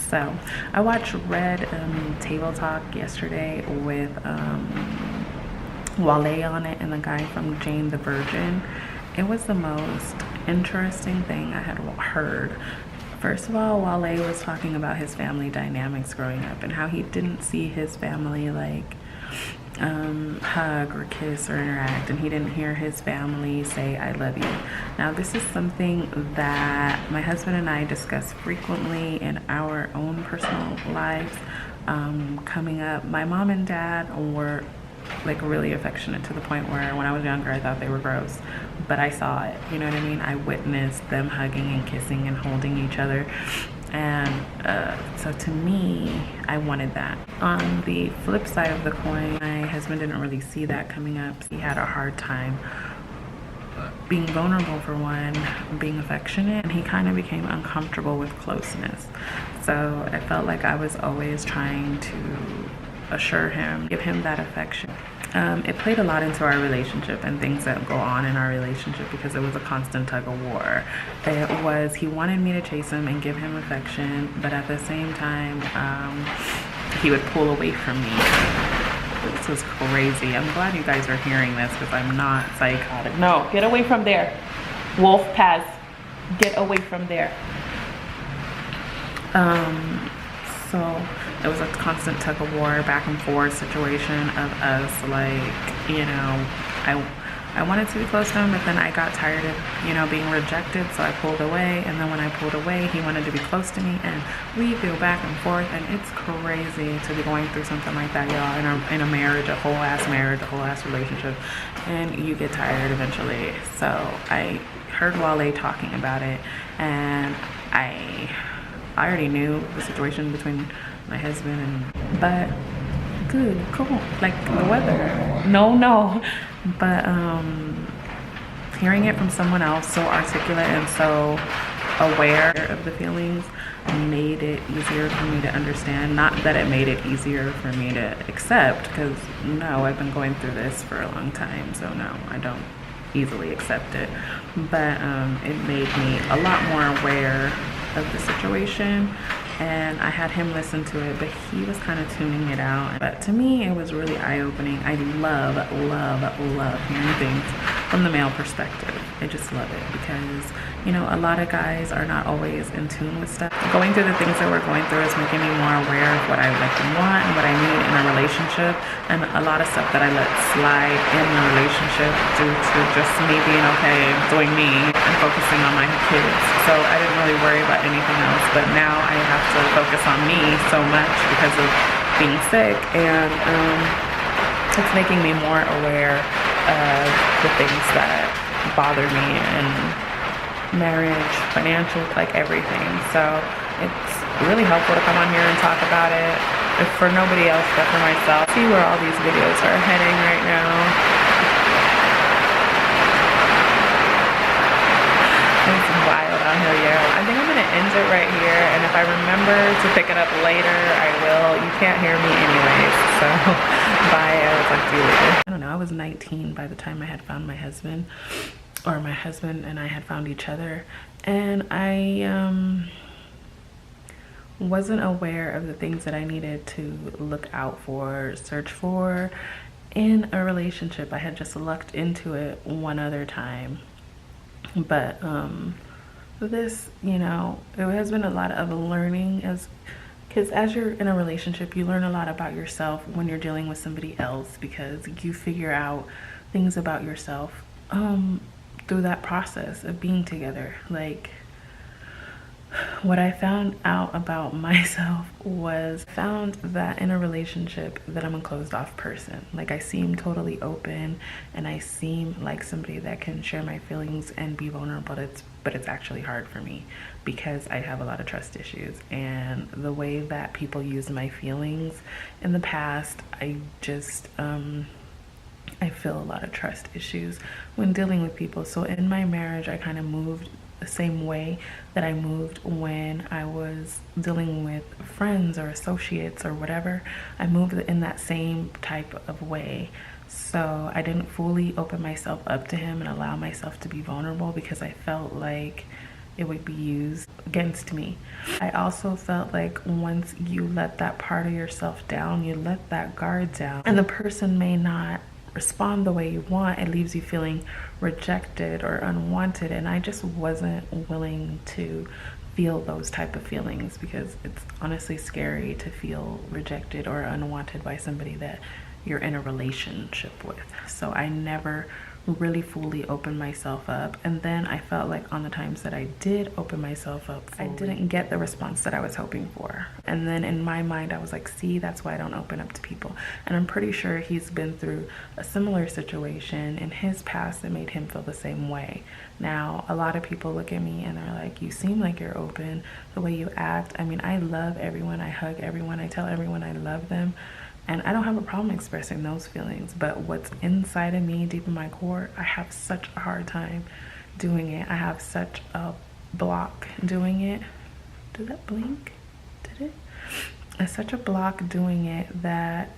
So I watched Red Table Talk yesterday with Wale on it and the guy from Jane the Virgin. It was the most interesting thing I had heard. First of all, Wale was talking about his family dynamics growing up and how he didn't see his family like hug or kiss or interact, and he didn't hear his family say I love you. Now this is something that my husband and I discuss frequently in our own personal lives. Coming up, my mom and dad were like really affectionate to the point where when I was younger I thought they were gross, but I saw it, you know what I mean? I witnessed them hugging and kissing and holding each other, and so to me I wanted that. On the flip side of the coin, my husband didn't really see that coming up. He had a hard time being vulnerable, for one, being affectionate, and he kind of became uncomfortable with closeness. So I felt like I was always trying to assure him, give him that affection. It played a lot into our relationship and things that go on in our relationship because it was a constant tug of war. It was, he wanted me to chase him and give him affection, but at the same time, he would pull away from me. This was crazy. I'm glad you guys are hearing this because I'm not psychotic. No, get away from there. Wolf Paz, get away from there. So it was a constant tug of war, back and forth situation of us, like, you know, I wanted to be close to him, but then I got tired of, you know, being rejected, so I pulled away. And then when I pulled away, he wanted to be close to me, and we go back and forth. And it's crazy to be going through something like that, y'all, in a marriage, a whole ass relationship, and you get tired eventually. So I heard Wale talking about it, and I already knew the situation between my husband and, but good, cool, like the weather, no, but hearing it from someone else so articulate and so aware of the feelings made it easier for me to understand. Not that it made it easier for me to accept, because no, I've been going through this for a long time, so no, I don't easily accept it, but it made me a lot more aware of the situation, and I had him listen to it, but he was kind of tuning it out. But to me, it was really eye-opening. I love hearing things from the male perspective. I just love it because, you know, a lot of guys are not always in tune with stuff. Going through the things that we're going through is making me more aware of what I like and want and what I need in a relationship, and a lot of stuff that I let slide in the relationship due to just me being okay, doing me, and focusing on my kids. So I didn't really worry about anything else, but now I have to focus on me so much because of being sick, and it's making me more aware of the things that bother me in marriage, financial, like everything. So it's really helpful to come on here and talk about it, if for nobody else but for myself. See where all these videos are heading right now. It's wild out here, yeah. I think I'm gonna end it right here, and if I remember to pick it up later, I will. You can't hear me anyways, so bye. I will talk to you later. I don't know, I was 19 by the time I had found my husband, or my husband and I had found each other, and I wasn't aware of the things that I needed to look out for, search for in a relationship. I had just lucked into it one other time. But this, you know, it has been a lot of learning, because as you're in a relationship, you learn a lot about yourself when you're dealing with somebody else, because you figure out things about yourself through that process of being together. Like, what I found out about myself was found that in a relationship that I'm a closed off person. Like, I seem totally open and I seem like somebody that can share my feelings and be vulnerable, but it's actually hard for me because I have a lot of trust issues, and the way that people use my feelings in the past, I just I feel a lot of trust issues when dealing with people. So in my marriage, I kind of moved the same way that I moved when I was dealing with friends or associates or whatever. I moved in that same type of way. So I didn't fully open myself up to him and allow myself to be vulnerable because I felt like, it would be used against me. I also felt like once you let that part of yourself down, you let that guard down, and the person may not respond the way you want, it leaves you feeling rejected or unwanted. And I just wasn't willing to feel those type of feelings, because it's honestly scary to feel rejected or unwanted by somebody that you're in a relationship with. So I never really fully opened myself up. And then I felt like on the times that I did open myself up fully, I didn't get the response that I was hoping for. And then in my mind I was like, see, that's why I don't open up to people. And I'm pretty sure he's been through a similar situation in his past that made him feel the same way. Now a lot of people look at me and they're like, you seem like you're open, the way you act. I mean, I love everyone, I hug everyone, I tell everyone I love them. And I don't have a problem expressing those feelings, but what's inside of me, deep in my core, I have such a hard time doing it. I have such a block doing it. Did that blink? Did it? It's such a block doing it that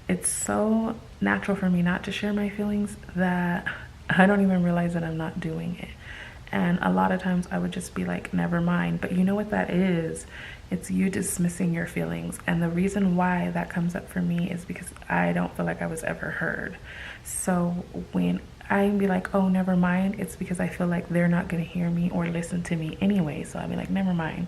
it's so natural for me not to share my feelings that I don't even realize that I'm not doing it. And a lot of times I would just be like, never mind. But you know what that is? It's you dismissing your feelings. And the reason why that comes up for me is because I don't feel like I was ever heard. So when I be like, oh, never mind, it's because I feel like they're not going to hear me or listen to me anyway. So I'll be like, never mind.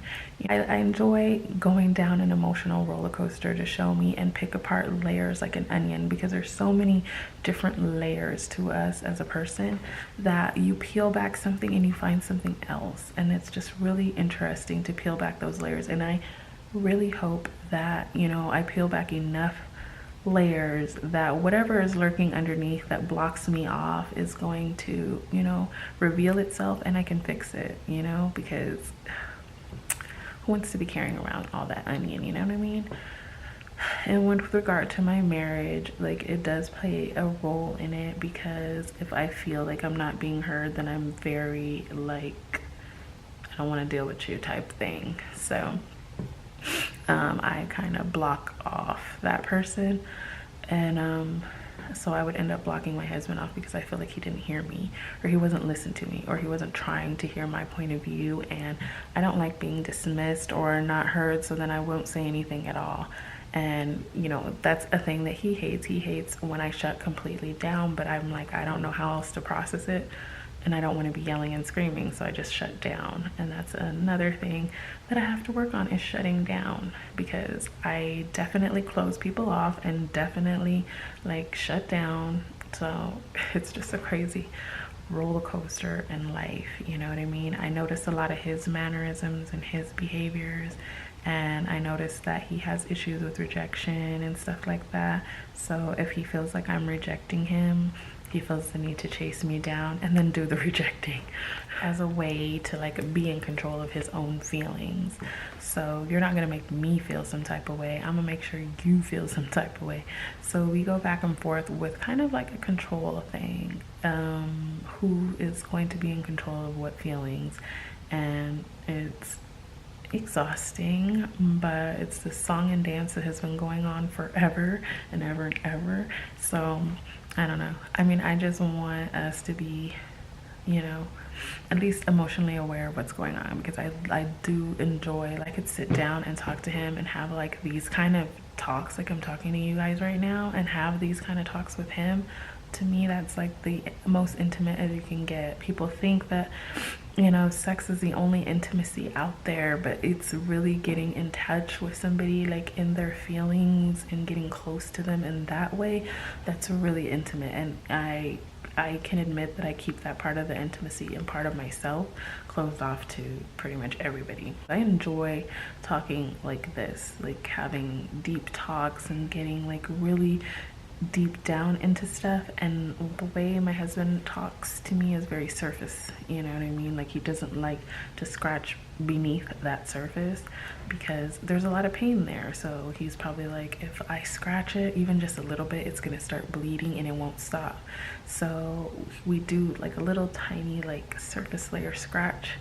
I enjoy going down an emotional roller coaster to show me and pick apart layers like an onion, because there's so many different layers to us as a person that you peel back something and you find something else. And it's just really interesting to peel back those layers. And I really hope that, you know, I peel back enough layers that whatever is lurking underneath that blocks me off is going to, you know, reveal itself and I can fix it, you know, because who wants to be carrying around all that onion, you know what I mean? And with regard to my marriage, like, it does play a role in it, because if I feel like I'm not being heard, then I'm very like, I don't want to deal with you type thing. So I kind of block off that person, and so I would end up blocking my husband off because I feel like he didn't hear me, or he wasn't listening to me, or he wasn't trying to hear my point of view. And I don't like being dismissed or not heard, so then I won't say anything at all. And you know, that's a thing that he hates when I shut completely down. But I'm like, I don't know how else to process it, and I don't want to be yelling and screaming, so I just shut down. And that's another thing that I have to work on, is shutting down, because I definitely close people off and definitely like shut down. So it's just a crazy roller coaster in life, you know what I mean? I notice a lot of his mannerisms and his behaviors, and I noticed that he has issues with rejection and stuff like that. So if he feels like I'm rejecting him, he feels the need to chase me down and then do the rejecting as a way to like be in control of his own feelings. So you're not gonna make me feel some type of way, I'm gonna make sure you feel some type of way. So we go back and forth with kind of like a control thing, who is going to be in control of what feelings. And it's exhausting, but it's the song and dance that has been going on forever and ever and ever. So I don't know. I mean, I just want us to be, you know, at least emotionally aware of what's going on, because I do enjoy, like, I could sit down and talk to him and have like these kind of talks like I'm talking to you guys right now, and have these kind of talks with him. To me, that's like the most intimate as you can get. People think that, you know, sex is the only intimacy out there, but it's really getting in touch with somebody, like in their feelings, and getting close to them in that way. That's really intimate. And I can admit that I keep that part of the intimacy and part of myself closed off to pretty much everybody. I enjoy talking like this, like having deep talks and getting like really deep down into stuff. And the way my husband talks to me is very surface, you know what I mean? Like, he doesn't like to scratch beneath that surface, because there's a lot of pain there. So he's probably like, if I scratch it even just a little bit, it's gonna start bleeding and it won't stop. So we do like a little tiny like surface layer scratch,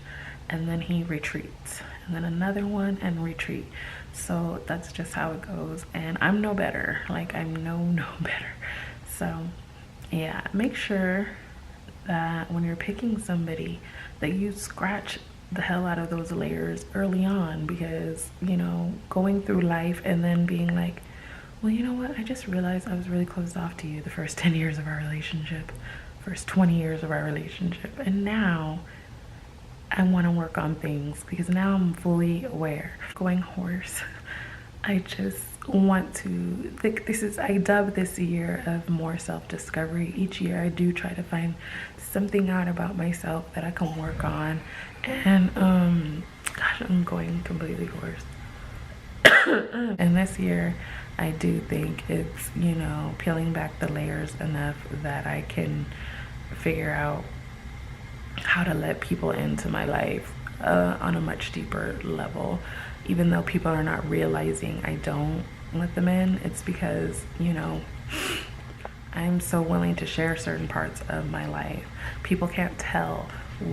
and then he retreats, and then another one and retreat. So that's just how it goes, and I'm no better. Like, I'm no better. So yeah, make sure that when you're picking somebody that you scratch the hell out of those layers early on, because, you know, going through life and then being like, well, you know what, I just realized I was really closed off to you the first 10 years of our relationship, first 20 years of our relationship, and now I want to work on things because now I'm fully aware. Going horse, I just want to think I dub this year of more self-discovery. Each year I do try to find something out about myself that I can work on. And gosh, I'm going completely horse. And this year I do think it's, you know, peeling back the layers enough that I can figure out how to let people into my life on a much deeper level. Even though people are not realizing I don't let them in, it's because, you know, I'm so willing to share certain parts of my life. People can't tell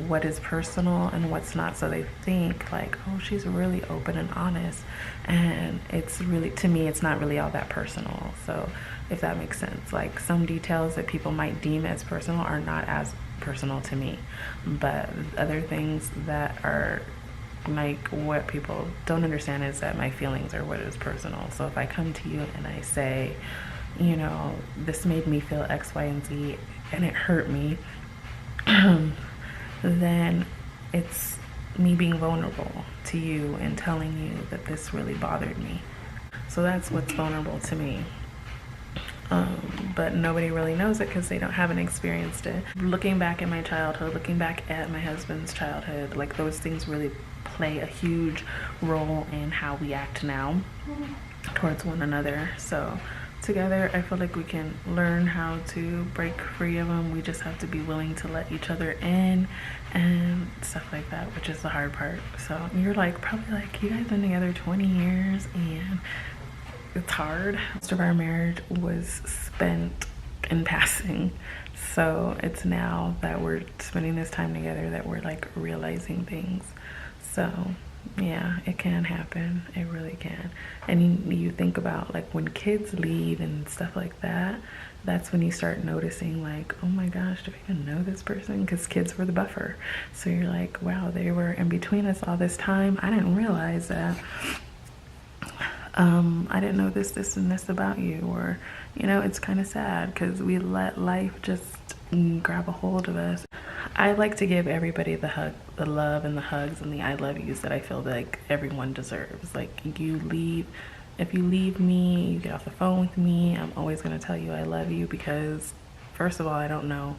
what is personal and what's not, so they think like, oh, she's really open and honest, and it's really, to me, it's not really all that personal. So if that makes sense, like some details that people might deem as personal are not as personal to me, but other things that are like what people don't understand is that my feelings are what is personal. So if I come to you and I say, you know, this made me feel X, Y, and Z and it hurt me, then it's me being vulnerable to you and telling you that this really bothered me. So that's what's vulnerable to me. But nobody really knows it because they haven't experienced it. Looking back at my childhood, looking back at my husband's childhood, like those things really play a huge role in how we act now towards one another. So together, I feel like we can learn how to break free of them. We just have to be willing to let each other in and stuff like that, which is the hard part. So you're like, probably like, you guys been together 20 years and it's hard. Most of our marriage was spent in passing. So it's now that we're spending this time together that we're like realizing things. So yeah, it can happen. It really can. And you think about like when kids leave and stuff like that, that's when you start noticing like, oh my gosh, do I even know this person? Because kids were the buffer. So you're like, wow, they were in between us all this time. I didn't realize that. I didn't know this and this about you. Or, you know, it's kind of sad because we let life just grab a hold of us. I like to give everybody the hug, the love and the hugs and the I love yous that I feel like everyone deserves. Like if you leave me, you get off the phone with me, I'm always going to tell you I love you, because first of all, I don't know,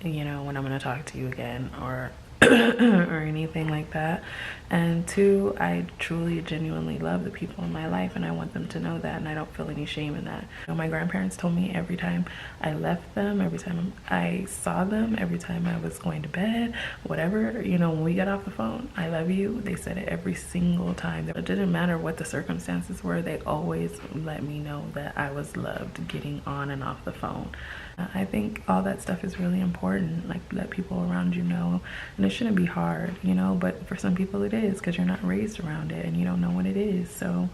you know, when I'm going to talk to you again or or anything like that. And two, I truly genuinely love the people in my life and I want them to know that, and I don't feel any shame in that. You know, my grandparents told me every time I left them, every time I saw them, every time I was going to bed, whatever, you know, when we got off the phone, I love you. They said it every single time. It didn't matter what the circumstances were, they always let me know that I was loved getting on and off the phone. I think all that stuff is really important, like let people around you know, and it shouldn't be hard, you know, but for some people it is because you're not raised around it and you don't know what it is. So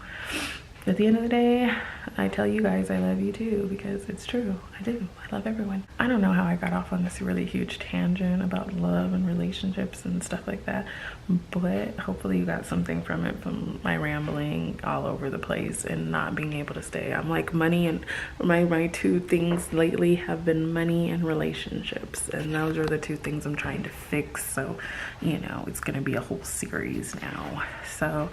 at the end of the day, I tell you guys I love you too, because it's true. I do. I love everyone. I don't know how I got off on this really huge tangent about love and relationships and stuff like that, but hopefully you got something from it, from my rambling all over the place and not being able to stay. I'm like money, and my two things lately have been money and relationships, and those are the two things I'm trying to fix. So, you know, it's gonna be a whole series now. So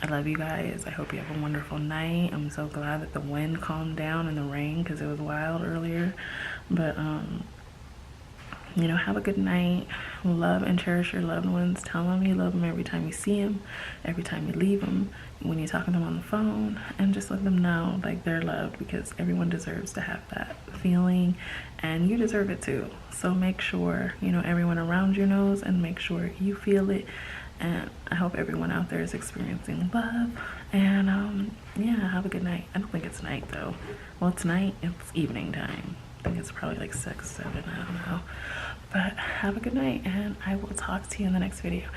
I love you guys. I hope you have a wonderful night. I'm so glad that the wind calmed down and the rain, because it was wild earlier. But you know, have a good night. Love and cherish your loved ones. Tell them you love them every time you see them, every time you leave them, when you're talking to them on the phone, and just let them know like they're loved, because everyone deserves to have that feeling and you deserve it too. So make sure, you know, everyone around you knows, and make sure you feel it. And I hope everyone out there is experiencing love. And yeah, have a good night. I don't think it's night though. Well, it's night, it's evening time. I think it's probably like 6, 7, I don't know. But have a good night, and I will talk to you in the next video.